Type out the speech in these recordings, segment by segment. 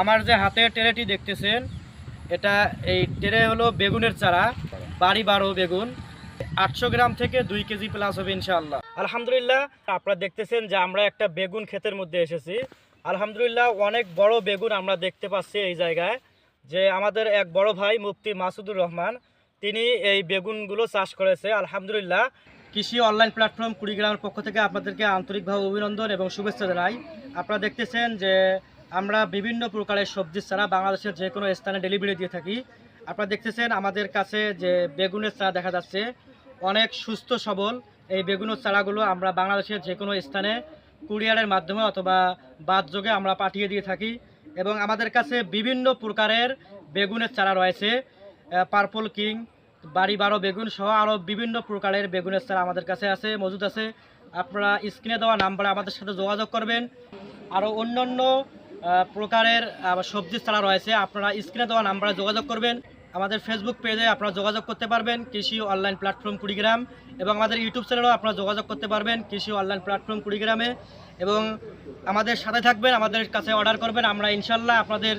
আমার যে হাতে ট্রেটি দেখতেছেন, এটা এই ট্রে হলো বেগুনের চারা, বাড়ি 12 বেগুন, 800 গ্রাম থেকে 2 কেজি প্লাস হবে ইনশাআল্লাহ। আলহামদুলিল্লাহ, আপনারা দেখতেছেন যে আমরা একটা বেগুন ক্ষেতের মধ্যে এসেছি। আলহামদুলিল্লাহ, অনেক বড় বেগুন আমরা দেখতে পাচ্ছি এই জায়গায়। যে আমাদের এক বড় ভাই মুফতি মাসুদুর রহমান, তিনি এই বেগুনগুলো চাষ করেছে। আলহামদুলিল্লাহ, কৃষি অনলাইন প্ল্যাটফর্ম কুড়িগ্রামের পক্ষ থেকে আপনাদেরকে আন্তরিকভাবে অভিনন্দন এবং শুভেচ্ছা জানাই। আপনারা দেখতেছেন যে আমরা বিভিন্ন প্রকারের সবজি চারা বাংলাদেশের যে কোনো স্থানে ডেলিভারি দিয়ে থাকি। আপনারা দেখতেছেন আমাদের কাছে যে বেগুনের চারা দেখা যাচ্ছে, অনেক সুস্থ সবল এই বেগুনের চারাগুলো আমরা বাংলাদেশের যে কোনো স্থানে কুরিয়ারের মাধ্যমে অথবা বাসযোগে আমরা পাঠিয়ে দিয়ে থাকি। এবং আমাদের কাছে বিভিন্ন প্রকারের বেগুনের চারা রয়েছে, পার্পল কিং, বাড়ি 12 বেগুন সহ আরও বিভিন্ন প্রকারের বেগুনের চারা আমাদের কাছে আছে, মজুদ আছে। আপনারা স্ক্রিনে দেওয়া নাম্বারে আমাদের সাথে যোগাযোগ করবেন। আরও অন্যান্য প্রকারের সবজির চারা রয়েছে, আপনারা স্ক্রিনে দেওয়া নাম্বারে যোগাযোগ করবেন। আমাদের ফেসবুক পেজে আপনারা যোগাযোগ করতে পারবেন কৃষি অনলাইন প্ল্যাটফর্ম কুড়িগ্রাম, এবং আমাদের ইউটিউব চ্যানেলেও আপনারা যোগাযোগ করতে পারবেন কৃষি অনলাইন প্ল্যাটফর্ম কুড়িগ্রামে। এবং আমাদের সাথে থাকবেন, আমাদের কাছে অর্ডার করবেন, আমরা ইনশাল্লাহ আপনাদের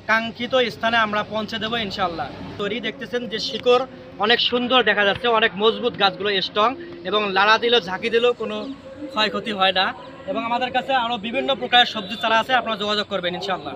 কাঙ্ক্ষিত স্থানে আমরা পৌঁছে দেবো ইনশাল্লাহ। তৈরি দেখতেছেন যে শিকড় অনেক সুন্দর দেখা যাচ্ছে, অনেক মজবুত গাছগুলো, স্ট্রং, এবং লাড়া দিলেও ঝাঁকি দিলেও কোনো ক্ষয়ক্ষতি হয় না। এবং আমাদের কাছে আরও বিভিন্ন প্রকারের সবজি চারা আছে, আপনারা যোগাযোগ করবেন ইনশাল্লাহ।